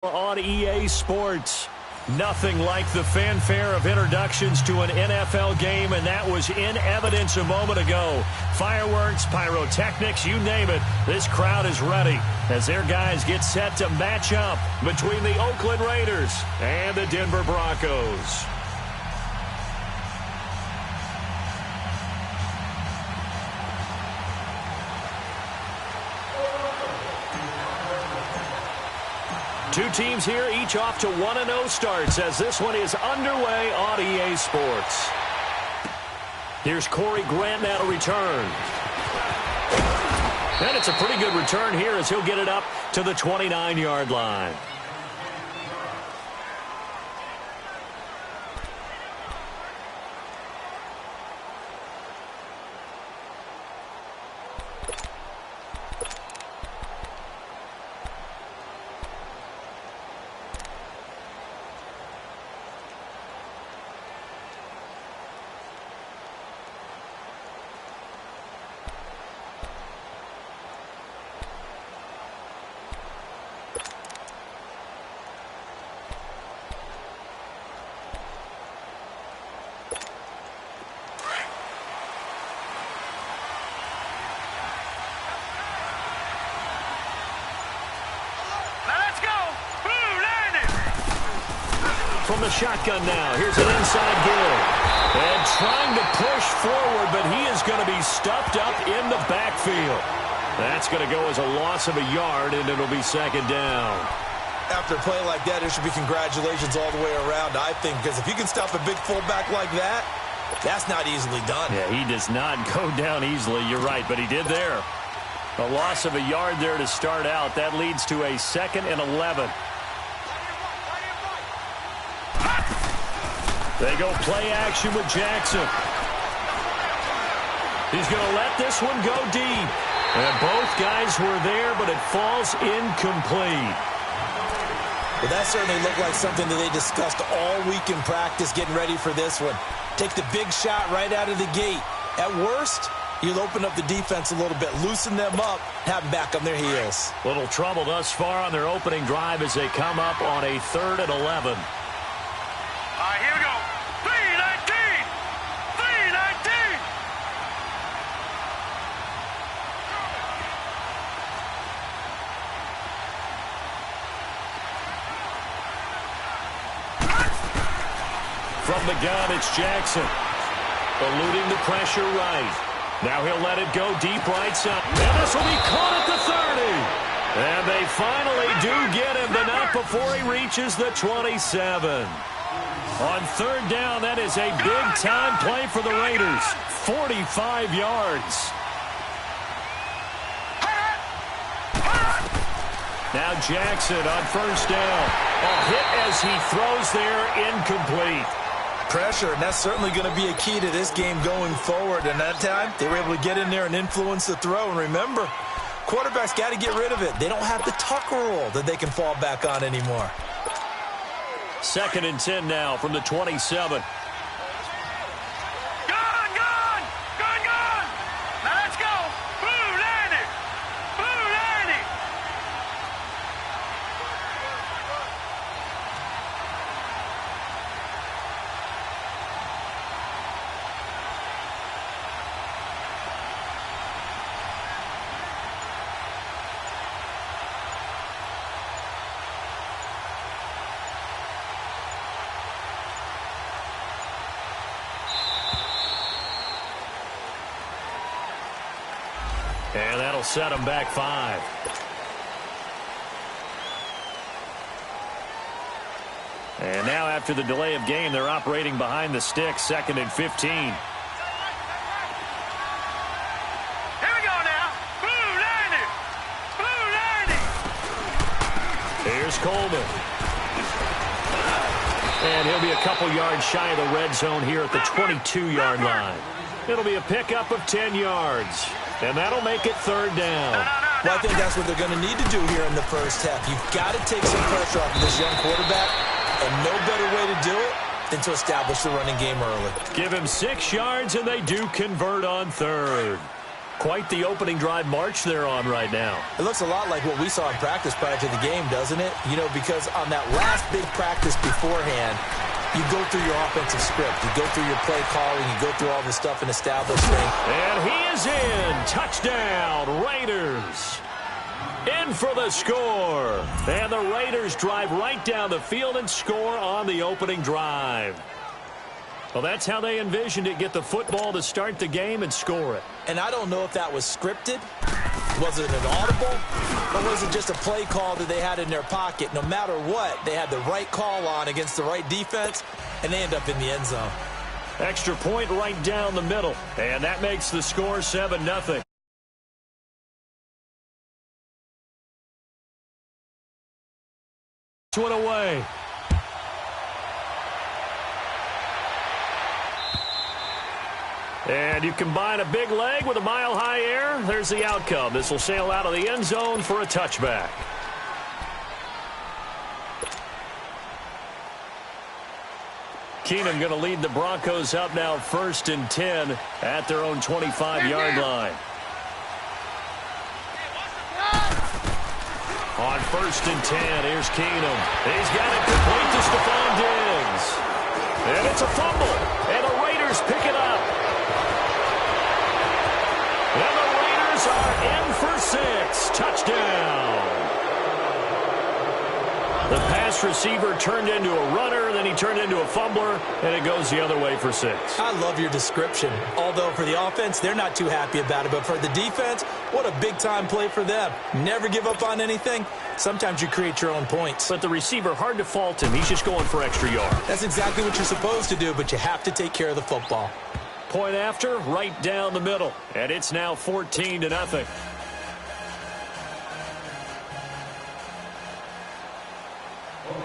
On EA Sports. Nothing like the fanfare of introductions to an NFL game, and that was in evidence a moment ago. Fireworks, pyrotechnics, you name it. This crowd is ready as their guys get set to match up between the Oakland Raiders and the Denver Broncos. Two teams here, each off to 1-0 starts as this one is underway on EA Sports. Here's Corey Grant now to return. And it's a pretty good return here as he'll get it up to the 29-yard line. From the shotgun now, here's an inside give. And trying to push forward, but he is going to be stuffed up in the backfield. That's going to go as a loss of a yard, and it'll be second down. After a play like that, there should be congratulations all the way around, I think, because if you can stop a big fullback like that, that's not easily done. Yeah, he does not go down easily, you're right, but he did there. A loss of a yard there to start out. That leads to a 2nd and 11. They go play action with Jackson. He's going to let this one go deep. And both guys were there, but it falls incomplete. Well, that certainly looked like something that they discussed all week in practice getting ready for this one. Take the big shot right out of the gate. At worst, you'll open up the defense a little bit, loosen them up, have them back on their heels. Little trouble thus far on their opening drive as they come up on a 3rd and 11. Here we go. 3-19. 3-19. From the gun, it's Jackson. Eluding the pressure right. Now he'll let it go deep right side. And this will be caught at the 30. And they finally do get him, but not before he reaches the 27. On 3rd down, that is a big-time play for the Raiders. 45 yards. Now Jackson on 1st down. A hit as he throws there, incomplete. Pressure, and that's certainly going to be a key to this game going forward. And that time, they were able to get in there and influence the throw. And remember, quarterbacks got to get rid of it. They don't have the Tucker rule that they can fall back on anymore. 2nd and 10 now from the 27. Now let's go. Blue landed. Blue landed. And that'll set them back 5. And now after the delay of game, they're operating behind the sticks, 2nd and 15. Here we go now. Blue landed. Blue landed. Here's Coleman. And he'll be a couple yards shy of the red zone here at the 22-yard line. It'll be a pickup of 10 yards. And that'll make it 3rd down. Well, I think that's what they're going to need to do here in the first half. You've got to take some pressure off of this young quarterback, and no better way to do it than to establish the running game early. Give him 6 yards, and they do convert on 3rd. Quite the opening drive march they're on right now. It looks a lot like what we saw in practice prior to the game, doesn't it? You know, because on that last big practice beforehand, you go through your offensive script. You go through your play calling. You go through all the stuff and establish things. And he is in. Touchdown, Raiders. In for the score. And the Raiders drive right down the field and score on the opening drive. Well, that's how they envisioned it. Get the football to start the game and score it. And I don't know if that was scripted. Was it an audible? Or was it just a play call that they had in their pocket? No matter what, they had the right call on against the right defense, and they end up in the end zone. Extra point right down the middle. And that makes the score 7-0. One away. And you combine a big leg with a mile-high air, there's the outcome. This will sail out of the end zone for a touchback. Keenum going to lead the Broncos up now 1st and 10 at their own 25-yard line. On 1st and 10, here's Keenum. He's got it complete to Stephon Diggs. And it's a fumble, and the Raiders pick it up. And the Raiders are in for 6. Touchdown. The pass receiver turned into a runner, then he turned into a fumbler, and it goes the other way for 6. I love your description. Although for the offense, they're not too happy about it. But for the defense, what a big-time play for them. Never give up on anything. Sometimes you create your own points. But the receiver, hard to fault him. He's just going for extra yards. That's exactly what you're supposed to do, but you have to take care of the football. Point after, right down the middle. And it's now 14-0.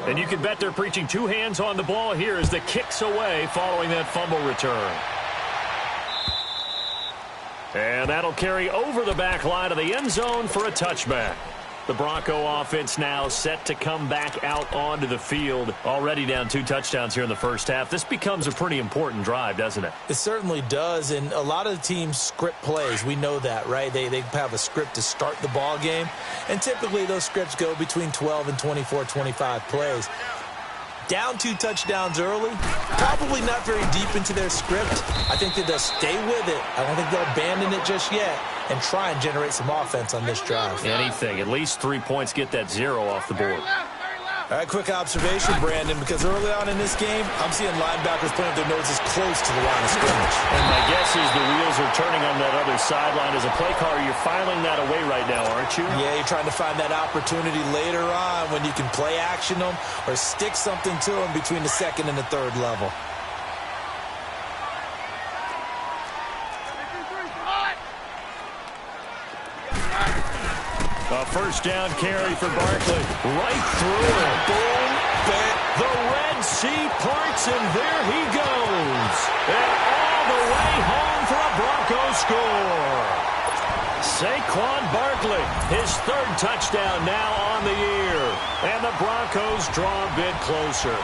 And you can bet they're preaching 2 hands on the ball here as the kick's away following that fumble return. And that'll carry over the back line of the end zone for a touchback. The Bronco offense now set to come back out onto the field. Already down 2 touchdowns here in the first half. This becomes a pretty important drive, doesn't it? It certainly does, and a lot of the teams script plays. We know that, right? They have a script to start the ball game, and typically those scripts go between 12 and 24, 25 plays. Down 2 touchdowns early, probably not very deep into their script. I think that they'll stay with it. I don't think they'll abandon it just yet and try and generate some offense on this drive. Anything. At least 3 points, get that 0 off the board. All right, quick observation, Brandon, because early on in this game, I'm seeing linebackers putting their noses close to the line of scrimmage. And my guess is the wheels are turning on that other sideline. As a play caller, you're filing that away right now, aren't you? Yeah, you're trying to find that opportunity later on when you can play action them or stick something to them between the 2nd and the 3rd level. A first down carry for Barkley. Right through it. Boom, bang. The Red Sea parts, and there he goes. And all the way home for a Broncos score. Saquon Barkley, his 3rd touchdown now on the year. And the Broncos draw a bit closer.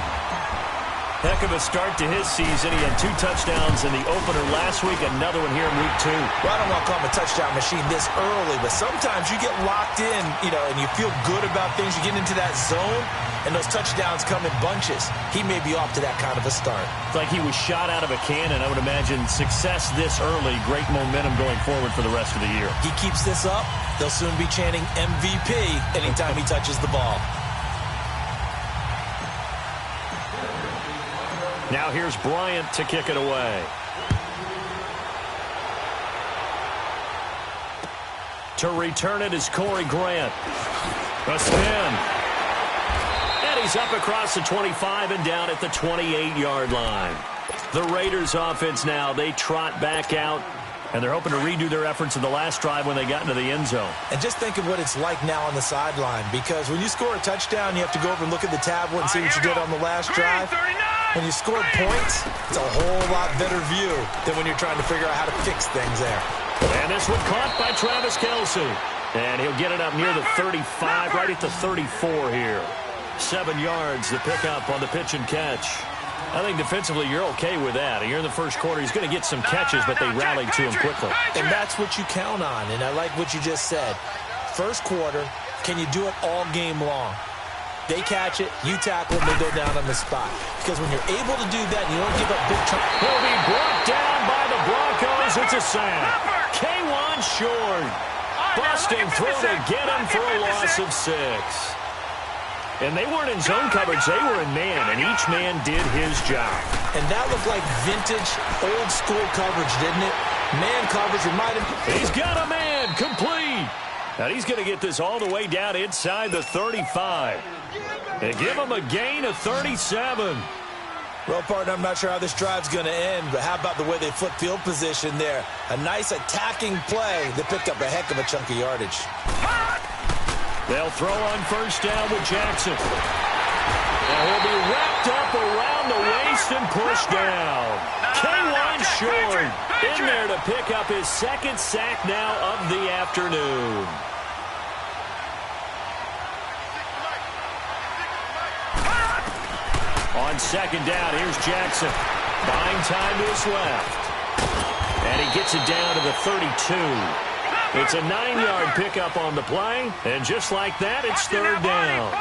Heck of a start to his season. He had 2 touchdowns in the opener last week, another one here in week 2. Well, I don't want to call him a touchdown machine this early, but sometimes you get locked in, and you feel good about things. You get into that zone, and those touchdowns come in bunches. He may be off to that kind of a start. It's like he was shot out of a cannon. I would imagine success this early, great momentum going forward for the rest of the year. He keeps this up, they'll soon be chanting MVP anytime he touches the ball. Now here's Bryant to kick it away. To return it is Corey Grant. A spin. And he's up across the 25 and down at the 28-yard line. The Raiders offense now, they trot back out. And they're hoping to redo their efforts in the last drive when they got into the end zone. And just think of what it's like now on the sideline. Because when you score a touchdown, you have to go over and look at the tablet and see what you did on the last drive. When you score points, it's a whole lot better view than when you're trying to figure out how to fix things there. And this one caught by Travis Kelce. And he'll get it up near the 35, right at the 34 here. 7 yards, the pickup on the pitch and catch. I think defensively you're okay with that. Here in the first quarter, he's going to get some catches, but they rallied to him quickly. And that's what you count on, and I like what you just said. First quarter, can you do it all game long? They catch it, you tackle them, they go down on the spot. Because when you're able to do that, you don't give up big chunks. He'll be brought down by the Broncos. It's a sack. K1 short. Busting through to get him for a loss of 6. And they weren't in zone coverage. They were in man, and each man did his job. And that looked like vintage, old-school coverage, didn't it? Man coverage reminded me. He's got a man complete. And he's going to get this all the way down inside the 35. They give him a gain of 37. Well, partner, I'm not sure how this drive's going to end, but how about the way they flip field position there? A nice attacking play. They picked up a heck of a chunk of yardage. They'll throw on first down with Jackson. And he'll be wrapped up around the waist and pushed down. K1 short in there to pick up his second sack now of the afternoon. On second down, here's Jackson. Buying time to his left. And he gets it down to the 32. It's a 9-yard pickup on the play. And just like that, it's third down.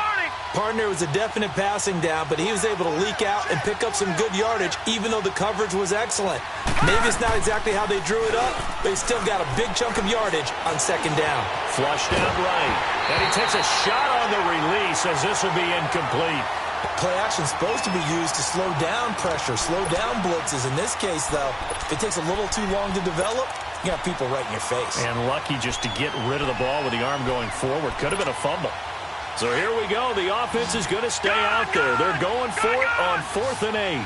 Partner, was a definite passing down, but he was able to leak out and pick up some good yardage, even though the coverage was excellent. Maybe it's not exactly how they drew it up, but he still got a big chunk of yardage on second down. Flushed out right. And he takes a shot on the release as this will be incomplete. Play action is supposed to be used to slow down pressure, slow down blitzes. In this case, though, if it takes a little too long to develop, you got people right in your face. And lucky just to get rid of the ball with the arm going forward. Could have been a fumble. So here we go. The offense is going to stay out there. They're going for it on 4th and 8.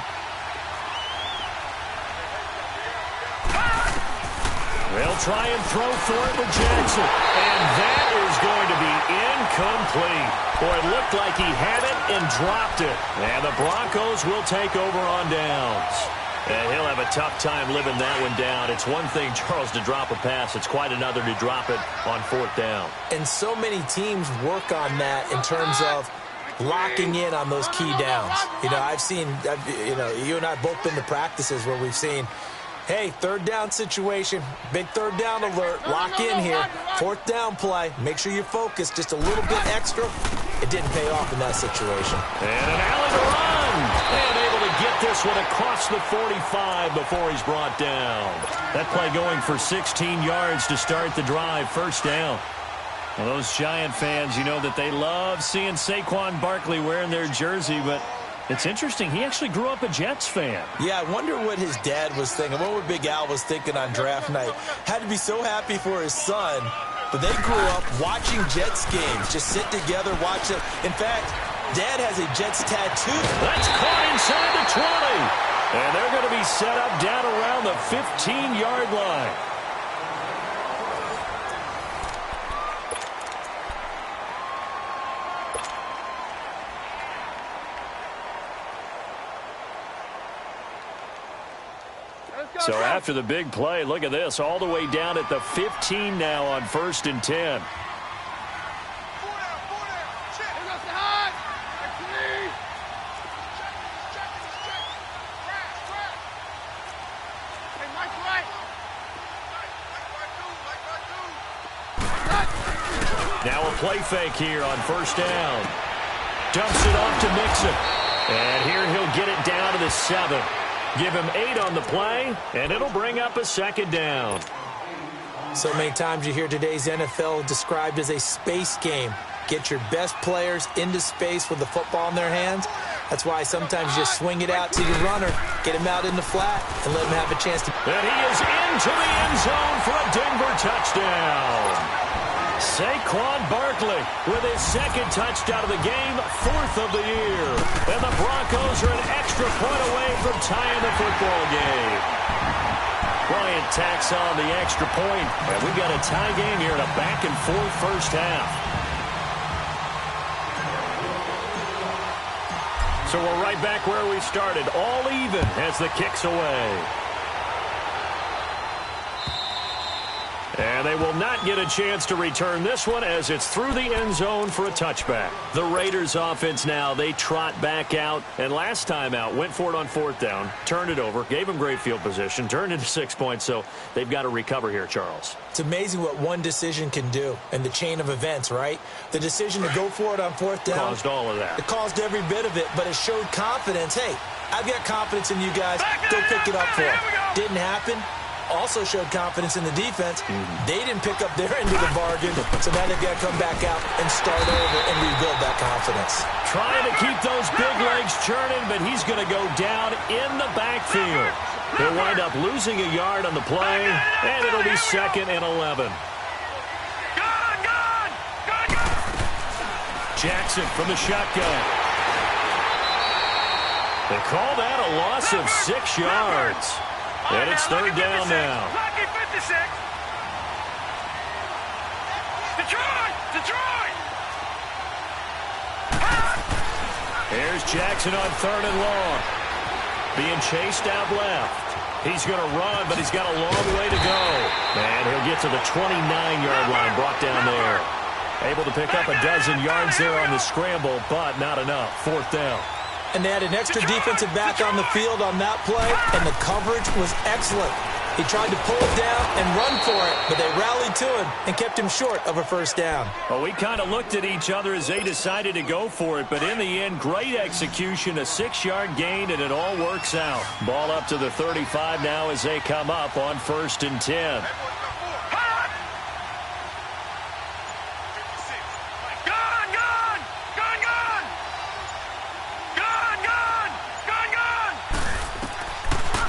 They'll try and throw for it with Jackson. And that is going to be incomplete. Boy, it looked like he had it and dropped it. And the Broncos will take over on downs. And he'll have a tough time living that one down. It's one thing, Charles, to drop a pass. It's quite another to drop it on 4th down. And so many teams work on that in terms of locking in on those key downs. You know, I've seen, you and I have both been to practices where we've seen, hey, third down situation, big third down alert, lock in here, 4th down play, make sure you're focused just a little bit extra. It didn't pay off in that situation. And an alley to run. And able to get this one across the 45 before he's brought down. That play going for 16 yards to start the drive, first down. Well, those Giant fans, you know that they love seeing Saquon Barkley wearing their jersey, but it's interesting. He actually grew up a Jets fan. Yeah, I wonder what his dad was thinking. What would Big Al was thinking on draft night? Had to be so happy for his son. But they grew up watching Jets games. Just sit together, watch it. In fact, Dad has a Jets tattoo. That's caught inside the 20. And they're going to be set up down around the 15-yard line. So after the big play, look at this, all the way down at the 15 now on 1st and 10. Now a play fake here on 1st down. Dumps it off to Mixon. And here he'll get it down to the 7. Give him 8 on the play, and it'll bring up a 2nd down. So many times you hear today's NFL described as a space game. Get your best players into space with the football in their hands. That's why sometimes you just swing it out to your runner, get him out in the flat, and let him have a chance to... And he is into the end zone for a Denver touchdown. Saquon Barkley with his 2nd touchdown of the game, 4th of the year. And the Broncos are an extra point away from tying the football game. Bryant tacks on the extra point, and we've got a tie game here in a back-and-forth first half. So we're right back where we started, all even as the kick's away. And they will not get a chance to return this one as it's through the end zone for a touchback. The Raiders offense now, they trot back out. And last time out, went for it on 4th down, turned it over, gave them great field position, turned into 6 points. So they've got to recover here, Charles. It's amazing what one decision can do in the chain of events, right? The decision to go for it on 4th down. Caused all of that. It caused every bit of it, but it showed confidence. Hey, I've got confidence in you guys. Go pick it up for them. Didn't happen. Also showed confidence in the defense. They didn't pick up their end of the bargain, so now they've got to come back out and start over and rebuild that confidence. Trying to keep those big legs churning, but he's going to go down in the backfield. He'll wind up losing a yard on the play, and it'll be 2nd and 11. Jackson from the shotgun. They call that a loss of 6 yards. And it's 3rd down now. Detroit! Here's Jackson on 3rd and long. Being chased out left. He's going to run, but he's got a long way to go. And he'll get to the 29-yard line, brought down there. Able to pick up a dozen yards there on the scramble, but not enough. 4th down. And they had an extra defensive back on the field on that play, and the coverage was excellent. He tried to pull it down and run for it, but they rallied to him and kept him short of a 1st down. Well, we kind of looked at each other as they decided to go for it, but in the end, great execution, a 6-yard gain, and it all works out. Ball up to the 35 now as they come up on 1st and 10.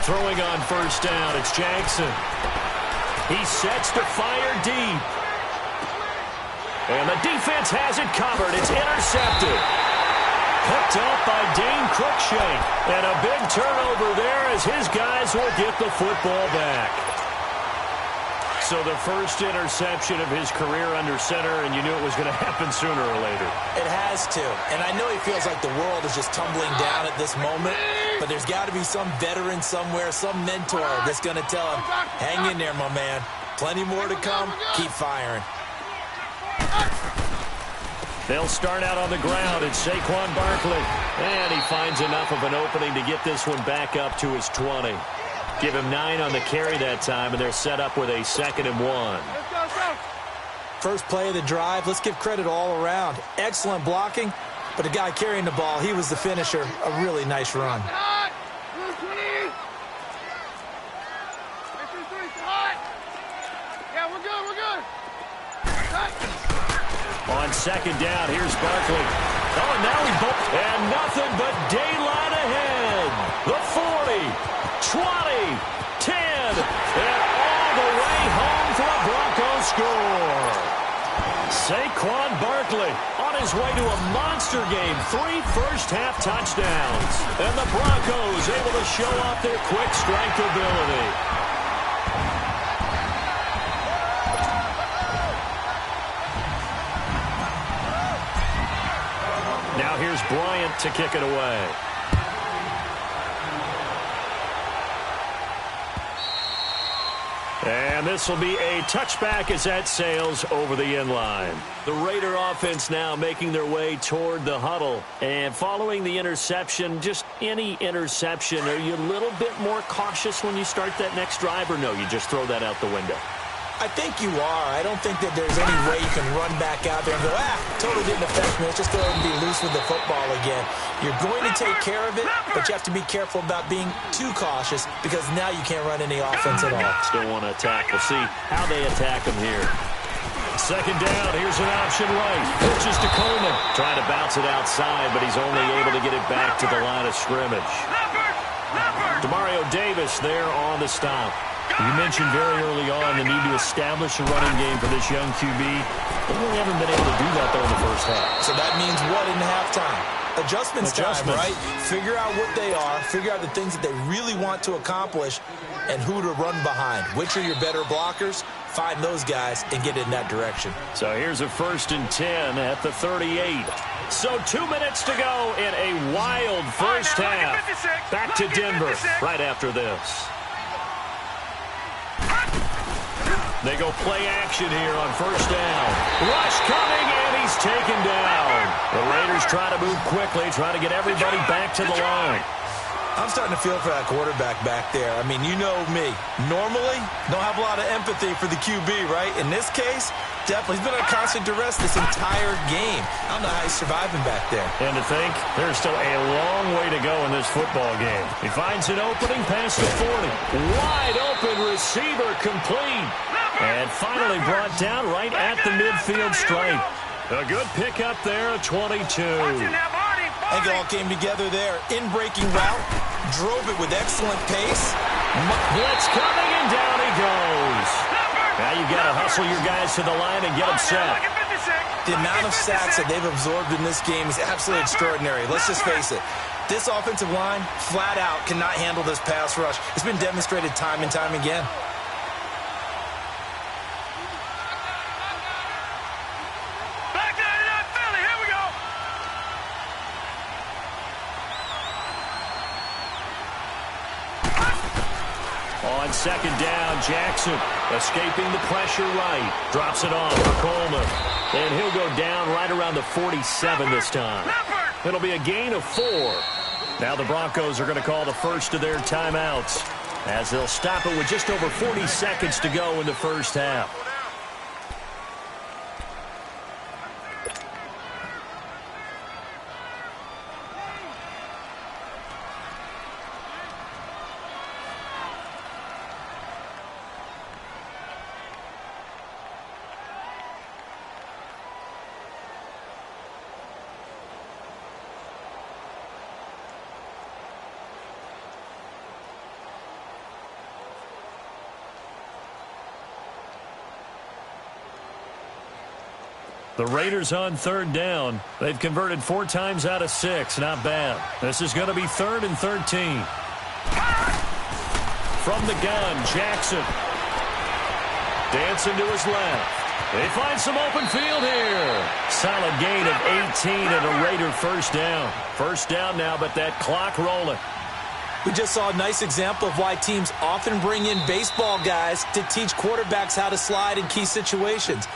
Throwing on 1st down, it's Jackson. He sets to fire deep. And the defense has it covered. It's intercepted. Picked up by Dane Cruikshank. And a big turnover there as his guys will get the football back. So the first interception of his career under center, and you knew it was going to happen sooner or later. It has to. And I know he feels like the world is just tumbling down at this moment, but there's got to be some veteran somewhere, some mentor that's going to tell him, hang in there, my man. Plenty more to come. Keep firing. They'll start out on the ground. It's Saquon Barkley. And he finds enough of an opening to get this one back up to his 20. Give him 9 on the carry that time, and they're set up with a 2nd and 1. First play of the drive, let's give credit all around. Excellent blocking, but the guy carrying the ball, he was the finisher. A really nice run. Yeah, we're good. On 2nd down, here's Barkley. Oh, and now and nothing but daylight ahead. The 40. 20, 10, and all the way home for a Broncos score. Saquon Barkley on his way to a monster game. 3 first-half touchdowns. And the Broncos able to show off their quick strike ability. Now here's Bryant to kick it away. And this will be a touchback as that sails over the end line. The Raider offense now making their way toward the huddle. And following the interception, just any interception, are you a little bit more cautious when you start that next drive, or no, you just throw that out the window? I think you are. I don't think that there's any way you can run back out there and go, totally didn't affect me. Let's just go ahead and be loose with the football again. You're going to take care of it, but you have to be careful about being too cautious because now you can't run any offense at all. Still want to attack. We'll see how they attack them here. 2nd down, here's an option right. Pitches to Coleman. Trying to bounce it outside, but he's only able to get it back to the line of scrimmage. Demario Davis there on the stop. You mentioned very early on the need to establish a running game for this young QB. They really haven't been able to do that, though, in the first half. So that means what in halftime? Adjustments time, right? Figure out what they are, figure out the things that they really want to accomplish, and who to run behind. Which are your better blockers? Find those guys and get in that direction. So here's a 1st and 10 at the 38. So 2 minutes to go in a wild first half. Back to Denver right after this. They go play action here on first down. Rush coming, and he's taken down. The Raiders try to move quickly, try to get everybody back to the line. I'm starting to feel for that quarterback back there. I mean, you know me. Normally, don't have a lot of empathy for the QB, right? In this case, definitely. He's been under constant duress this entire game. I don't know how he's surviving back there. And to think, there's still a long way to go in this football game. He finds an opening past the 40. Wide open receiver complete. And finally brought down right at the midfield stripe. A good pickup there, a 22. I think it all came together there. In-breaking route, drove it with excellent pace. Blitz coming, and down he goes. Now you've got to hustle your guys to the line and get them set. The amount of sacks that they've absorbed in this game is absolutely extraordinary. Let's just face it. This offensive line, flat out, cannot handle this pass rush. It's been demonstrated time and time again. On second down, Jackson escaping the pressure right. Drops it off for Coleman. And he'll go down right around the 47 this time. It'll be a gain of 4. Now the Broncos are going to call the first of their timeouts as they'll stop it with just over 40 seconds to go in the first half. The Raiders on third down. They've converted 4 times out of 6. Not bad. This is going to be 3rd and 13. From the gun, Jackson. Dancing to his left. They find some open field here. Solid gain of 18 and a Raider first down. First down now, but that clock rolling. We just saw a nice example of why teams often bring in baseball guys to teach quarterbacks how to slide in key situations.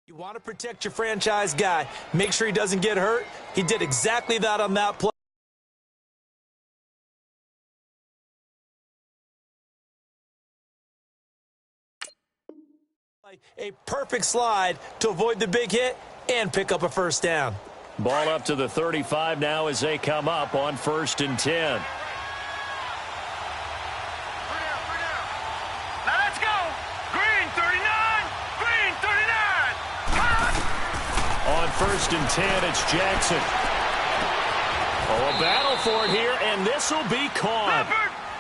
You want to protect your franchise guy. Make sure he doesn't get hurt. He did exactly that on that play. A perfect slide to avoid the big hit and pick up a first down. Ball up to the 35 now as they come up on 1st and 10. On 1st and 10, it's Jackson. Oh, a battle for it here, and this will be caught.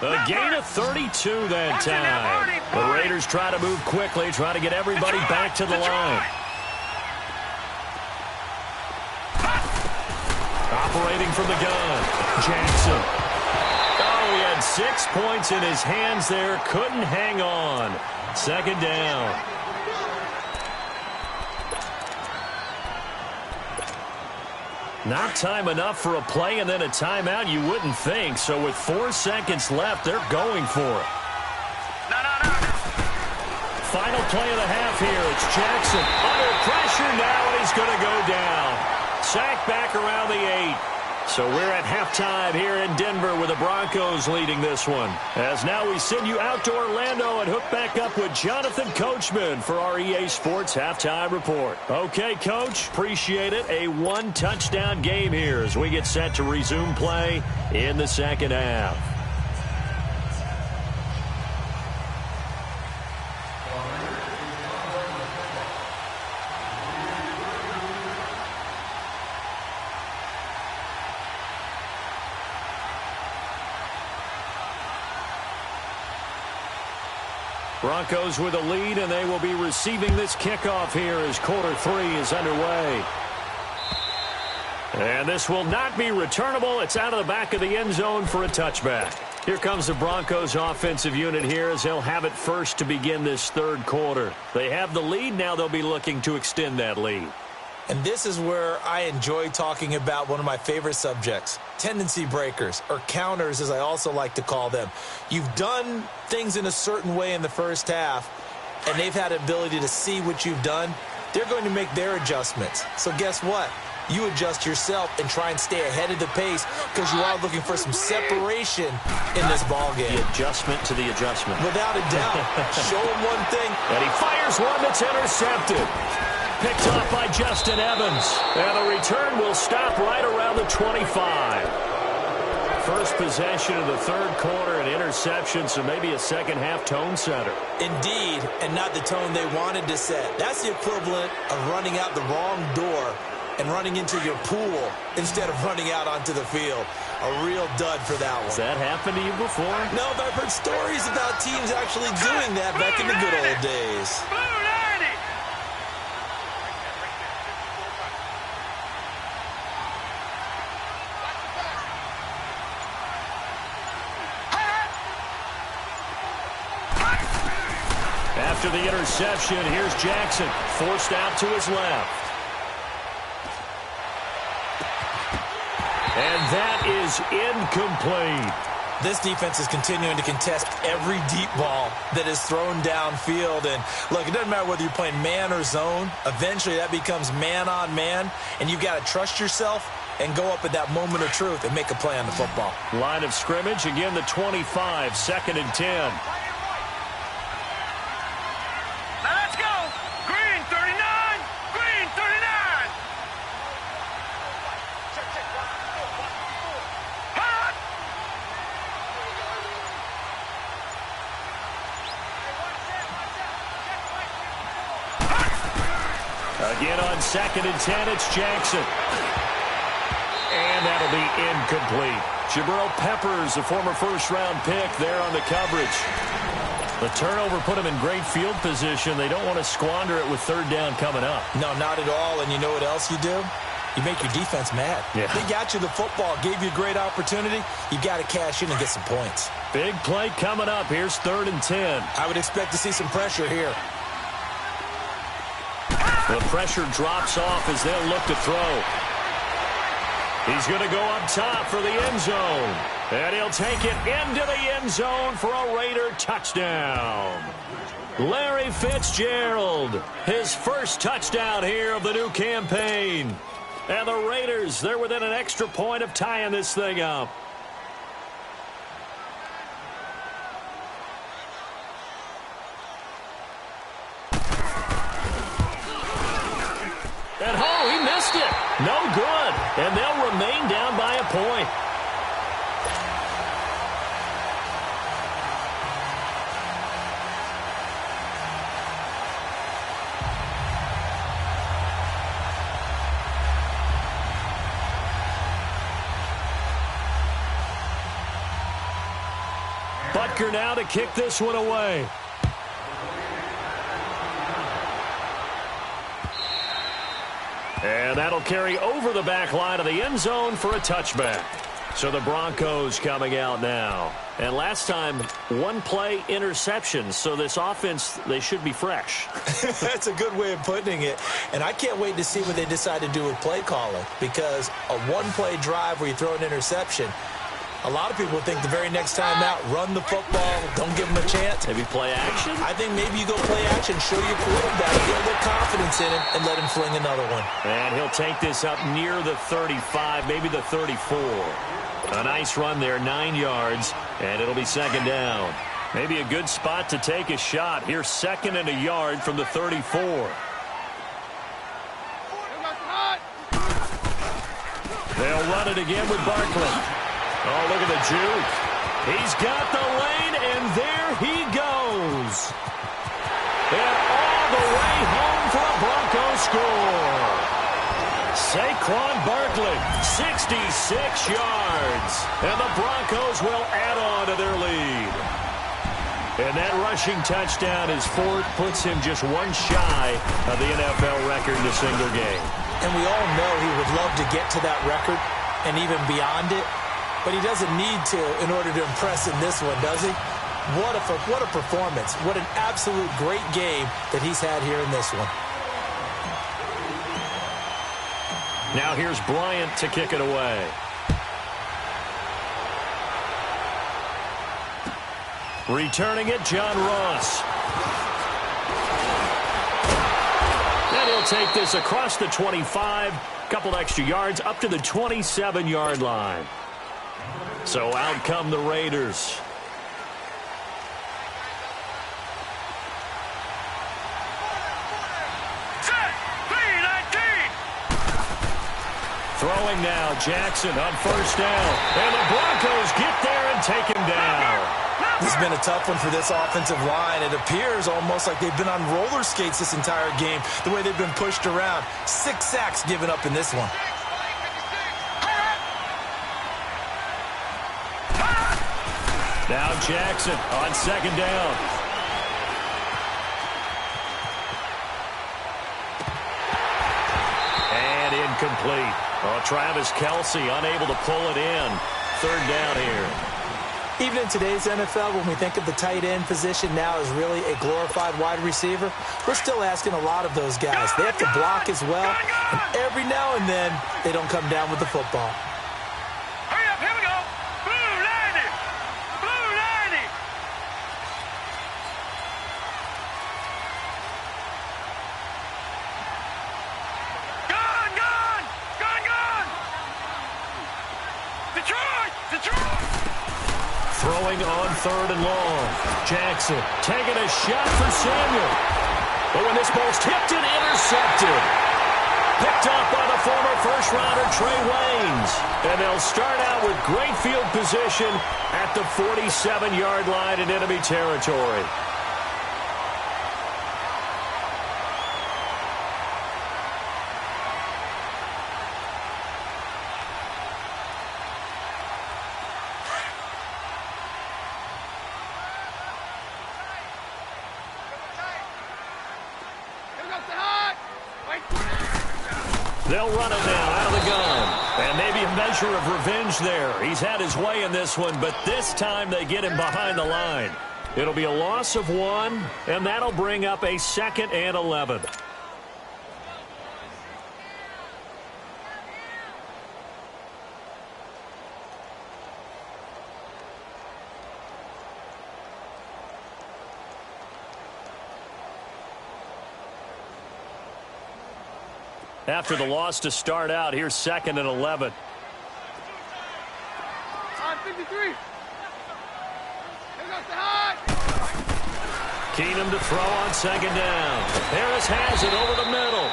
A gain of 32 that time. The Raiders try to move quickly, try to get everybody back to the line. Operating from the gun, Jackson. Oh, he had 6 points in his hands there, couldn't hang on. 2nd down. Not time enough for a play and then a timeout, you wouldn't think. So with 4 seconds left, they're going for it. No. Final play of the half here. It's Jackson under pressure now, and he's going to go down. Sacked back around the 8. So we're at halftime here in Denver with the Broncos leading this one. As now we send you out to Orlando and hook back up with Jonathan Coachman for our EA Sports Halftime Report. Okay, Coach, appreciate it. A 1-touchdown game here as we get set to resume play in the second half. Broncos with a lead, and they will be receiving this kickoff here as quarter 3 is underway. And this will not be returnable. It's out of the back of the end zone for a touchback. Here comes the Broncos offensive unit here as they'll have it first to begin this third quarter. They have the lead. Now they'll be looking to extend that lead. And this is where I enjoy talking about one of my favorite subjects, tendency breakers, or counters as I also like to call them. You've done things in a certain way in the first half, and they've had the ability to see what you've done. They're going to make their adjustments. So guess what? You adjust yourself and try and stay ahead of the pace because you are looking for some separation in this ballgame. The adjustment to the adjustment. Without a doubt. Show him one thing. And he fires one that's intercepted. Picked off by Justin Evans. And the return will stop right around the 25. First possession of the third quarter, an interception, so maybe a second-half tone setter. Indeed, and not the tone they wanted to set. That's the equivalent of running out the wrong door and running into your pool instead of running out onto the field. A real dud for that one. Has that happened to you before? No, but I've heard stories about teams actually doing that back in the good old days. After the interception, here's Jackson, forced out to his left. And that is incomplete. This defense is continuing to contest every deep ball that is thrown downfield. And, look, it doesn't matter whether you're playing man or zone. Eventually, that becomes man-on-man, and you've got to trust yourself and go up at that moment of truth and make a play on the football. Line of scrimmage, again, the 25, 2nd and 10. Again on 2nd and 10, it's Jackson. And that'll be incomplete. Jabril Peppers, a former first-round pick there on the coverage. The turnover put them in great field position. They don't want to squander it with third down coming up. No, not at all. And you know what else you do? You make your defense mad. Yeah. They got you the football, gave you a great opportunity. You got to cash in and get some points. Big play coming up. Here's 3rd and 10. I would expect to see some pressure here. The pressure drops off as they'll look to throw. He's going to go up top for the end zone. And he'll take it into the end zone for a Raider touchdown. Larry Fitzgerald, his first touchdown here of the new campaign. And the Raiders, they're within an extra point of tying this thing up. At home, he missed it. No good. And they'll remain down by a point. Butker now to kick this one away. And that'll carry over the back line of the end zone for a touchback. So the Broncos coming out now. And last time, one play interception. So this offense, they should be fresh. That's a good way of putting it. And I can't wait to see what they decide to do with play calling, because a one-play drive where you throw an interception, a lot of people think the very next time out, run the football, don't give them a chance. Maybe play action? I think maybe you go play action, show your quarterback, get a little confidence in him, and let him fling another one. And he'll take this up near the 35, maybe the 34. A nice run there, 9 yards, and it'll be second down. Maybe a good spot to take a shot. Here's second and a yard from the 34. They'll run it again with Barkley. Oh, look at the juke. He's got the lane, and there he goes. And all the way home for a Broncos score. Saquon Barkley, 66 yards. And the Broncos will add on to their lead. And that rushing touchdown is fourth, puts him just one shy of the NFL record in a single game. And we all know he would love to get to that record and even beyond it. But he doesn't need to in order to impress in this one, does he? What a performance. What an absolute great game that he's had here in this one. Now here's Bryant to kick it away. Returning it, John Ross. And he'll take this across the 25, couple extra yards, up to the 27-yard line. So out come the Raiders. Throwing now, Jackson on first down. And the Broncos get there and take him down. This has been a tough one for this offensive line. It appears almost like they've been on roller skates this entire game, the way they've been pushed around. 6 sacks given up in this one. Now Jackson on second down. And incomplete. Oh, Travis Kelce unable to pull it in. Third down here. Even in today's NFL, when we think of the tight end position now as really a glorified wide receiver, we're still asking a lot of those guys. They have to block as well, and every now and then, they don't come down with the football. Hurry up, here we go. Blue 90. Blue 90. Gone, gone. Gone, gone. Detroit, Detroit. Throwing on third and long. Jackson taking a shot for Samuel. But when this ball's tipped and intercepted. Picked up by the former first-rounder Trey Waynes. And they'll start out with great field position at the 47-yard line in enemy territory. They'll run it now out of the gun. And maybe a measure of revenge there. He's had his way in this one, but this time they get him behind the line. It'll be a loss of 1, and that'll bring up a 2nd and 11. After the loss to start out, here's 2nd and 11. On 53. Here goes the high. Keenum to throw on second down. Harris has it over the middle.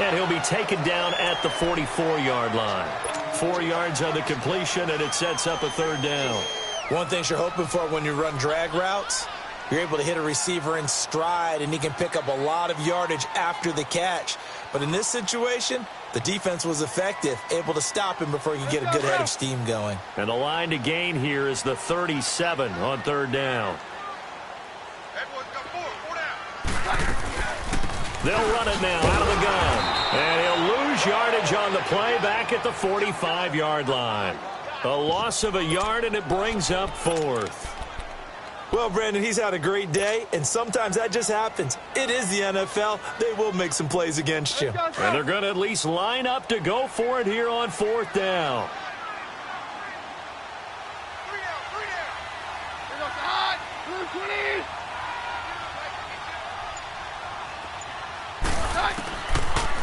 And he'll be taken down at the 44-yard line. 4 yards on the completion, and it sets up a third down. One thing you're hoping for when you run drag routes, you're able to hit a receiver in stride, and he can pick up a lot of yardage after the catch. But in this situation, the defense was effective, able to stop him before he could get a good head of steam going. And the line to gain here is the 37 on third down. They'll run it now out of the gun. And he'll lose yardage on the play back at the 45-yard line. A loss of a yard, and it brings up 4th. Well, Brandon, he's had a great day, and sometimes that just happens. It is the NFL. They will make some plays against you. And they're going to at least line up to go for it here on 4th down.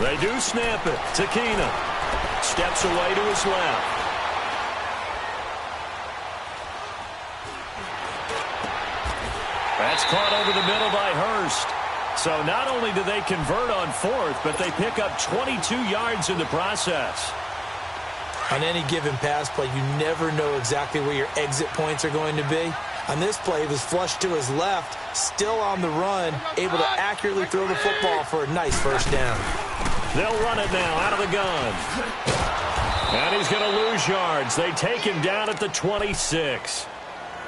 They do snap it to Keenum. Steps away to his left. That's caught over the middle by Hurst. So not only do they convert on 4th, but they pick up 22 yards in the process. On any given pass play, you never know exactly where your exit points are going to be. On this play, he was flushed to his left, still on the run, able to accurately throw the football for a nice first down. They'll run it now out of the gun. And he's going to lose yards. They take him down at the 26.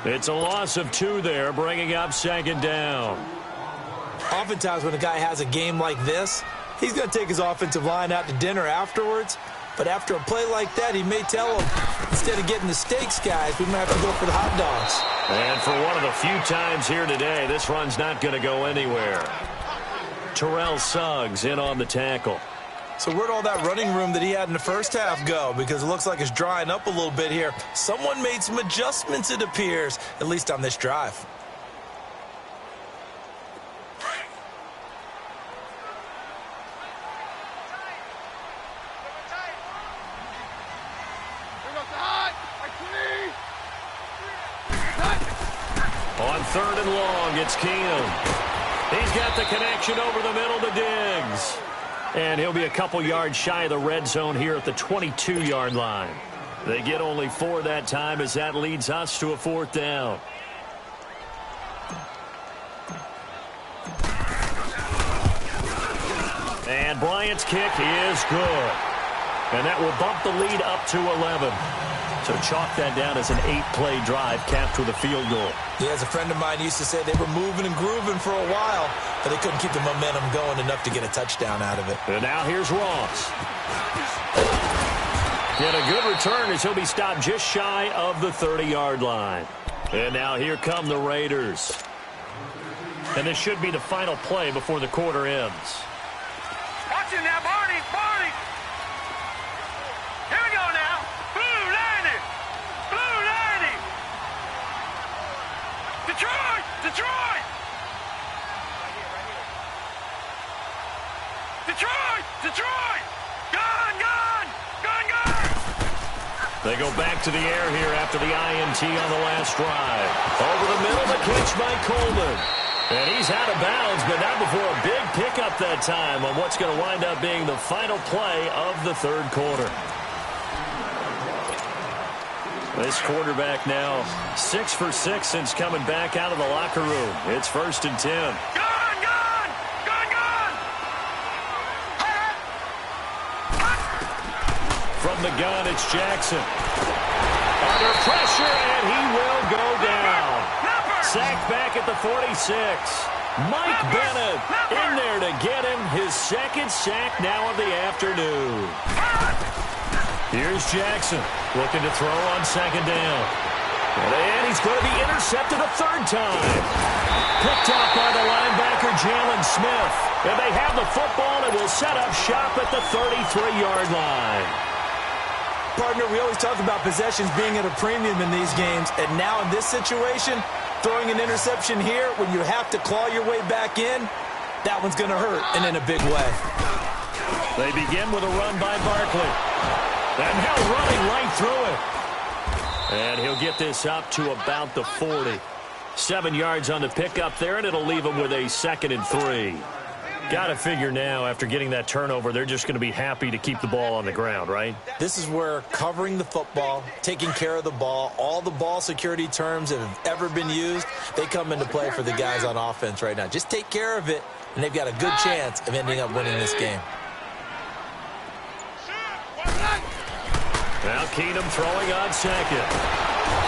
It's a loss of 2 there, bringing up 2nd down. Oftentimes when a guy has a game like this, he's going to take his offensive line out to dinner afterwards. But after a play like that, he may tell them, instead of getting the steaks, guys, we might have to go for the hot dogs. And for one of the few times here today, this run's not going to go anywhere. Terrell Suggs in on the tackle. So where'd all that running room that he had in the first half go? Because it looks like it's drying up a little bit here. Someone made some adjustments, it appears, at least on this drive. On 3rd and long, it's Keenum. He's got the connection over the middle to Diggs. And he'll be a couple yards shy of the red zone here at the 22-yard line. They get only 4 that time as that leads us to a 4th down. And Bryant's kick is good. And that will bump the lead up to 11. So chalk that down as an 8-play drive capped with a field goal. Yeah, as a friend of mine used to say, they were moving and grooving for a while, but they couldn't keep the momentum going enough to get a touchdown out of it. And now here's Ross. Get a good return as he'll be stopped just shy of the 30-yard line. And now here come the Raiders. And this should be the final play before the quarter ends. Watch it now, Barney, Barney. Here we go now. Blue lining. Blue lining. Detroit, Detroit. Detroit, Detroit. Gone, gone, gone, gone. They go back to the air here after the INT on the last drive. Over the middle, the catch by Coleman. And he's out of bounds, but not before a big pickup that time on what's going to wind up being the final play of the 3rd quarter. This quarterback now 6 for 6 since coming back out of the locker room. It's 1st and 10. Gone, gone, gone, gone. From the gun, it's Jackson. Under pressure, and he will go down. Sacked back at the 46. Mike Bennett in there to get him his 2nd sack now of the afternoon. Here's Jackson looking to throw on 2nd down. And he's going to be intercepted a 3rd time. Picked up by the linebacker, Jalen Smith. And they have the football and will set up shop at the 33-yard line. Partner, we always talk about possessions being at a premium in these games, and now in this situation, throwing an interception here when you have to claw your way back in, that one's going to hurt, and in a big way. They begin with a run by Barkley. And now running right through it. And he'll get this up to about the 40. 7 yards on the pickup there, and it'll leave him with a 2nd and 3. Got to figure now, after getting that turnover, they're just going to be happy to keep the ball on the ground, right? This is where covering the football, taking care of the ball, all the ball security terms that have ever been used, they come into play for the guys on offense right now. Just take care of it, and they've got a good chance of ending up winning this game. Now Keenum throwing on 2nd.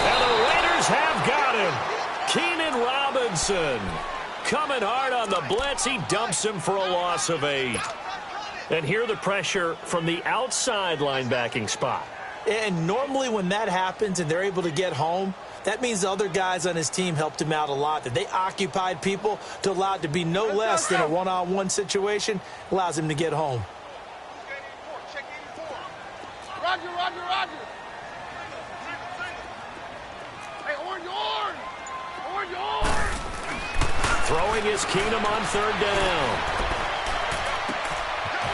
And the Raiders have got him. Keenan Robinson coming hard on the blitz. He dumps him for a loss of 8. And here the pressure from the outside linebacking spot. And normally when that happens and they're able to get home, that means the other guys on his team helped him out a lot, that they occupied people to allow it to be no less than a one-on-one situation, allows him to get home. Check 84. Roger, roger, roger. Hey, orange. Throwing is Keenum on third down.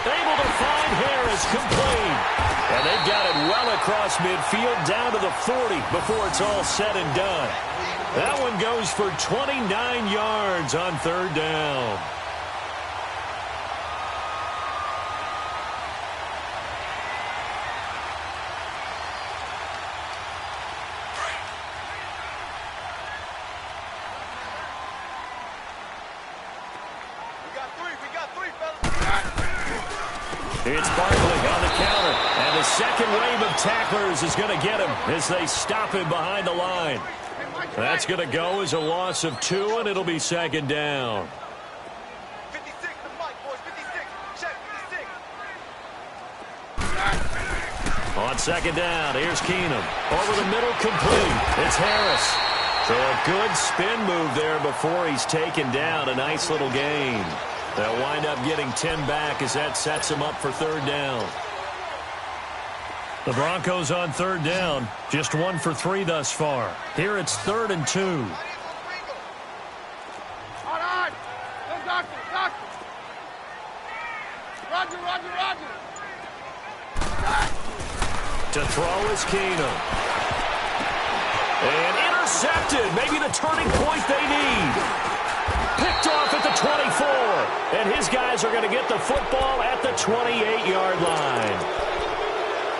Able to find Harris, complete. And they've got it well across midfield down to the 40 before it's all said and done. That one goes for 29 yards on third down. We got three, fellas. It's Barkley on the counter. And the second wave of tacklers is going to get him as they stop him behind the line. That's going to go as a loss of 2, and it'll be second down. 56 to Mike, boys. 56. Check 56. On second down, here's Keenum. Over the middle, complete. It's Harris. So a good spin move there before he's taken down. A nice little gain. They'll wind up getting 10 back as that sets him up for third down. The Broncos on third down. Just 1 for 3 thus far. Here it's 3rd and 2. All right. Go, doctor. Roger. To throw is Keenum. And intercepted. Maybe the turning point they need. Picked off at the 24. And his guys are going to get the football at the 28-yard line.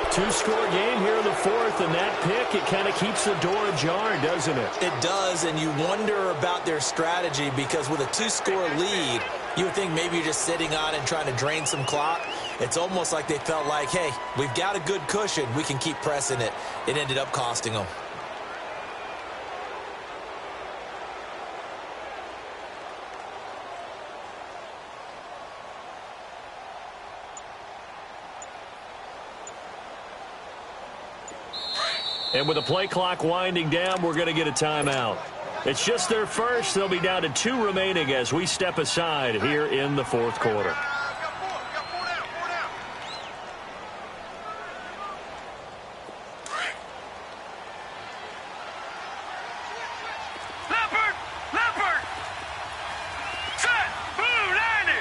2-score game here in the 4th, and that pick, it kind of keeps the door ajar, doesn't it? It does, and you wonder about their strategy because with a 2-score lead, you would think maybe you're just sitting on it and trying to drain some clock. It's almost like they felt like, hey, we've got a good cushion. We can keep pressing it. It ended up costing them. And with the play clock winding down, we're going to get a timeout. It's just their first. They'll be down to 2 remaining as we step aside here in the 4th quarter. Leopard. Set. Blue 90.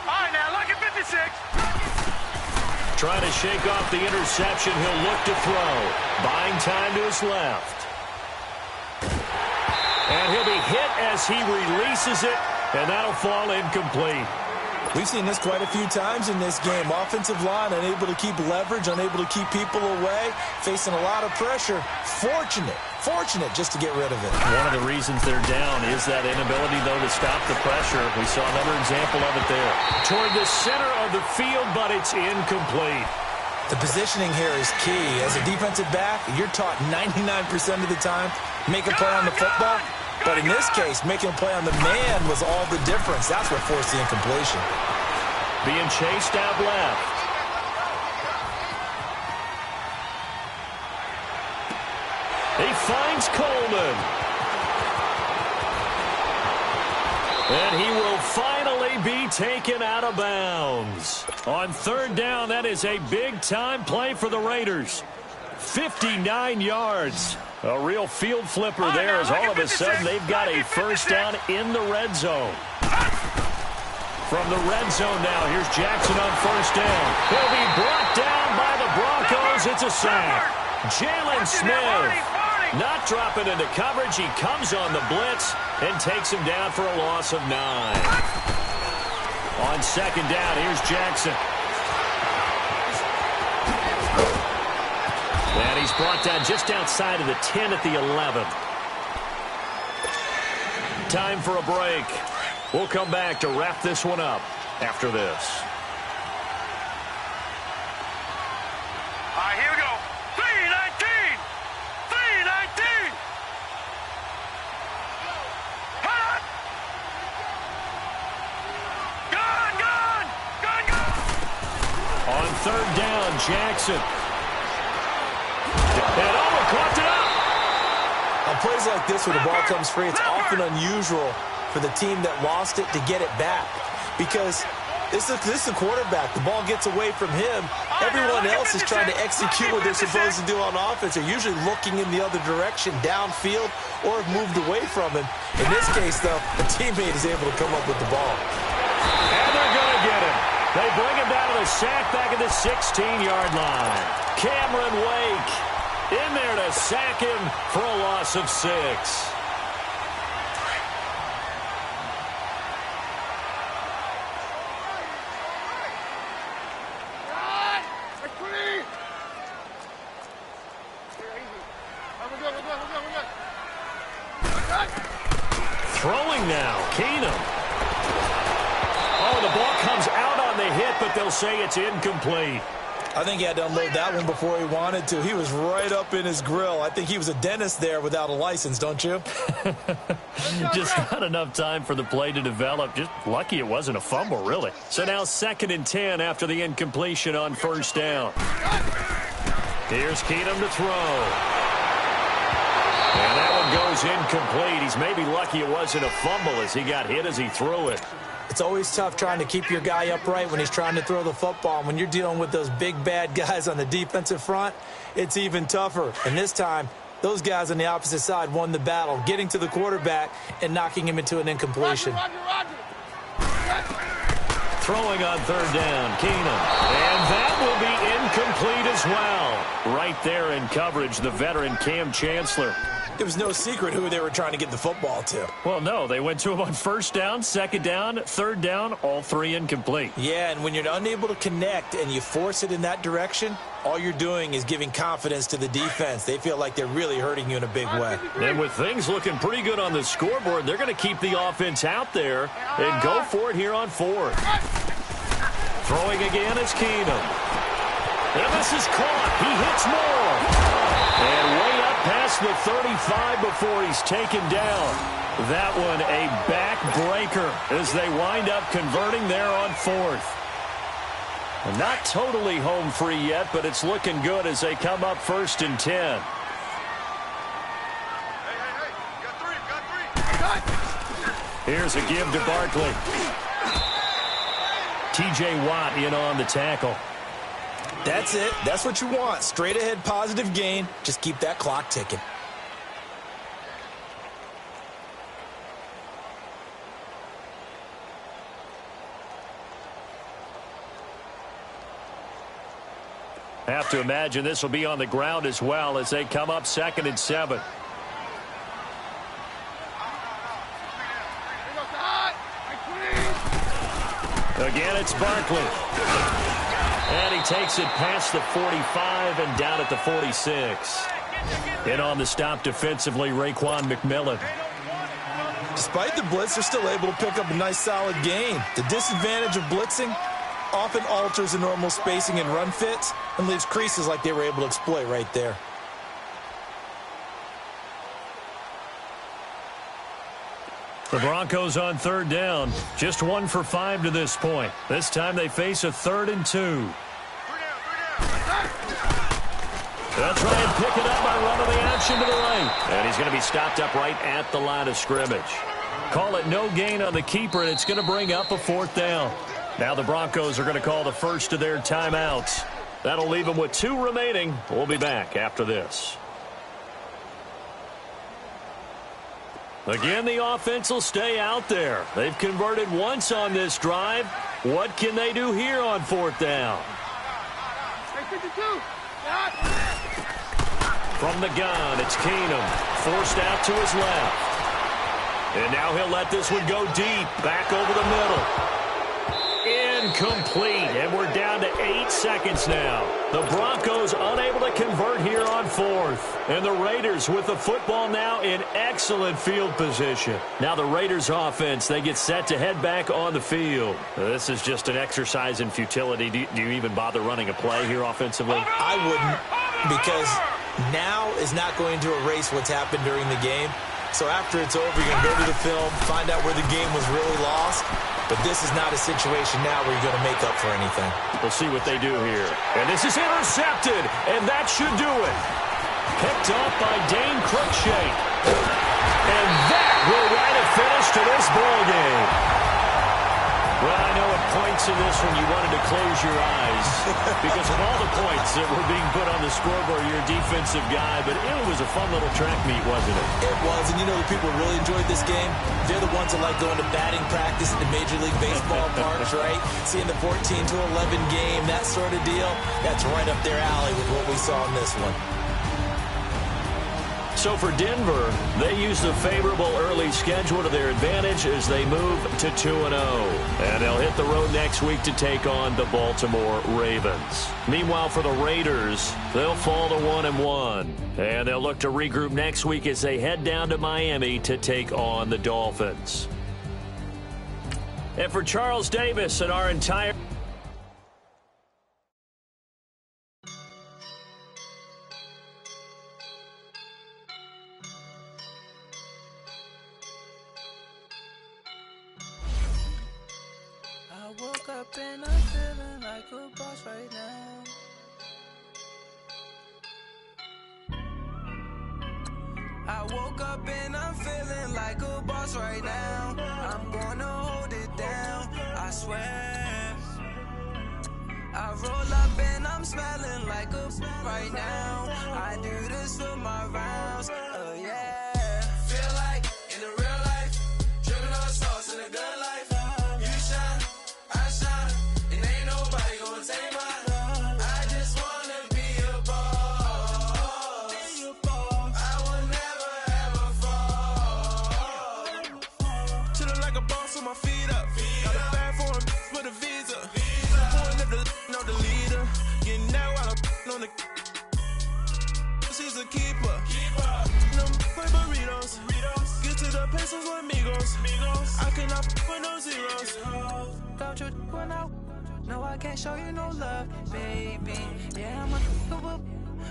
All right, now look at 56. Trying to shake off the interception. He'll look to throw. Buying time to his left. And he'll be hit as he releases it, and that'll fall incomplete. We've seen this quite a few times in this game. Offensive line unable to keep leverage, unable to keep people away, facing a lot of pressure. Fortunate just to get rid of it. One of the reasons they're down is that inability, though, to stop the pressure. We saw another example of it there. Toward the center of the field, but it's incomplete. The positioning here is key. As a defensive back, you're taught 99% of the time, make a play on the football. But in this case, making a play on the man was all the difference. That's what forced the incompletion. Being chased out left. He finds Coleman. And he will finally be taken out of bounds. On third down, that is a big-time play for the Raiders. 59 yards. A real field flipper there as all of a sudden they've got a first down in the red zone. From the red zone now, here's Jackson on first down. He'll be brought down by the Broncos. It's a sack. Jalen Smith not dropping into coverage. He comes on the blitz and takes him down for a loss of 9. On second down, here's Jackson. And he's brought down just outside of the 10 at the 11. Time for a break. We'll come back to wrap this one up after this. All right, here we go. 319. 319. Hot. Gun. On third down, Jackson. And caught it up. On plays like this where the ball comes free, it's often unusual for the team that lost it to get it back. Because this is the quarterback. The ball gets away from him. Everyone else is trying to execute what they're supposed to do on offense. They're usually looking in the other direction, downfield, or have moved away from him. In this case, though, a teammate is able to come up with the ball. And they're going to get him. They bring him down to the sack back at the 16-yard line. Cameron Wake in there to sack him for a loss of 6. Throwing now, Keenum. Oh, the ball comes out on the hit, but they'll say it's incomplete. I think he had to unload that one before he wanted to. He was right up in his grill. I think he was a dentist there without a license, don't you? Just not enough time for the play to develop. Just lucky it wasn't a fumble, really. So now 2nd and 10 after the incompletion on first down. Here's Keenum to throw. And that one goes incomplete. He's maybe lucky it wasn't a fumble as he got hit as he threw it. It's always tough trying to keep your guy upright when he's trying to throw the football. When you're dealing with those big, bad guys on the defensive front, it's even tougher. And this time, those guys on the opposite side won the battle, getting to the quarterback and knocking him into an incompletion. Throwing on third down, Keenum. And that will be incomplete as well. Right there in coverage, the veteran Cam Chancellor. It was no secret who they were trying to get the football to. Well, no, they went to him on first down, second down, third down, all 3 incomplete. Yeah, and when you're unable to connect and you force it in that direction, all you're doing is giving confidence to the defense. They feel like they're really hurting you in a big way. And with things looking pretty good on the scoreboard, they're going to keep the offense out there and go for it here on 4th. Throwing again is Keenum. And this is caught. He hits more. And way up past the 35 before he's taken down. That one a backbreaker as they wind up converting there on 4th. Not totally home free yet, but it's looking good as they come up 1st and 10. Here's a give to Barkley. T.J. Watt in on the tackle. That's it. That's what you want. Straight ahead positive gain. Just keep that clock ticking. Have to imagine this will be on the ground as well as they come up 2nd and 7. Again, it's Barkley. And he takes it past the 45 and down at the 46. In on the stop defensively, Raekwon McMillan. Despite the blitz, they're still able to pick up a nice solid gain. The disadvantage of blitzing often alters the normal spacing and run fits and leaves creases like they were able to exploit right there. The Broncos on third down. Just 1 for 5 to this point. This time they face a 3rd and 2. They'll try and pick it up by running the action to the right. And he's going to be stopped up right at the line of scrimmage. Call it no gain on the keeper, and it's going to bring up a 4th down. Now the Broncos are going to call the first of their timeouts. That'll leave them with 2 remaining. We'll be back after this. Again, the offense will stay out there. They've converted once on this drive. What can they do here on 4th down? From the gun, it's Keenum. Forced out to his left. And now he'll let this one go deep. Back over the middle. Incomplete. And we're down to 8 seconds now. The Broncos unable to convert here on 4th. And the Raiders with the football now in excellent field position. Now the Raiders offense, they get set to head back on the field. This is just an exercise in futility. Do you even bother running a play here offensively? I wouldn't, because now is not going to erase what's happened during the game. So after it's over, you're going to go to the film, find out where the game was really lost, But this is not a situation now where you're going to make up for anything. We'll see what they do here. And this is intercepted, and that should do it. Picked up by Dane Cruikshank. And that will write a finish to this ball game. Well, I know at points in this one you wanted to close your eyes because of all the points that were being put on the scoreboard, you're a defensive guy, but it was a fun little track meet, wasn't it? It was, and you know the people who really enjoyed this game? They're the ones that like going to batting practice at the Major League Baseball parks, right? Seeing the 14-11 game, that sort of deal, that's right up their alley with what we saw in this one. So for Denver, they use the favorable early schedule to their advantage as they move to 2-0. And they'll hit the road next week to take on the Baltimore Ravens. Meanwhile, for the Raiders, they'll fall to 1-1. And they'll look to regroup next week as they head down to Miami to take on the Dolphins. And for Charles Davis and our entire... I woke up and I'm feeling like a boss right now. I woke up and I'm feeling like a boss right now. I'm gonna hold it down, I swear. I roll up and I'm smelling like a right now. I do this for my rounds, oh yeah. Feel like in the real life, dripping on sauce in a good life. You shine, I shine, and ain't nobody gonna take mine. I just wanna be a boss. I will never ever fall. Chillin' like a boss with my feet up. Got a bag for him with a visa. Pulling up the leader. Getting out while I'm on the. She's a keeper. Them quick burritos. Get to the pesos with amigos. I cannot with no zeros. Don't you run out? No, I can't show you no love, baby. Yeah,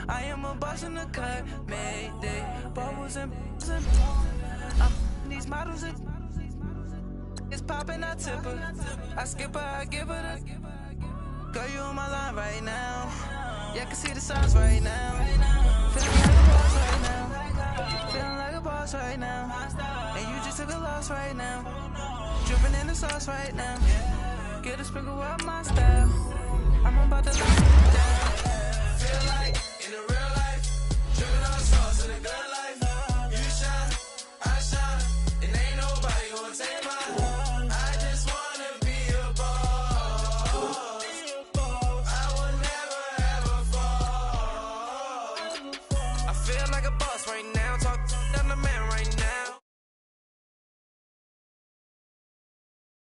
I am a boss in the cut. Mayday. Bubbles and these models are. It's popping, I tip her. I skip her, I give her the. Girl, you on my line right now. Yeah, I can see the signs right now. Feeling like a boss right now. Feeling like a boss right now. And you just took a loss right now. Dripping in the sauce right now. Get a sprinkle up my style. I'm about to lock it down. Feel like in the real life, dripping on sauce in a good life. You shine, I shine, and ain't nobody gonna take mine. I just wanna be a boss. I will never ever fall. I feel like a boss right now. Talk to the man right now.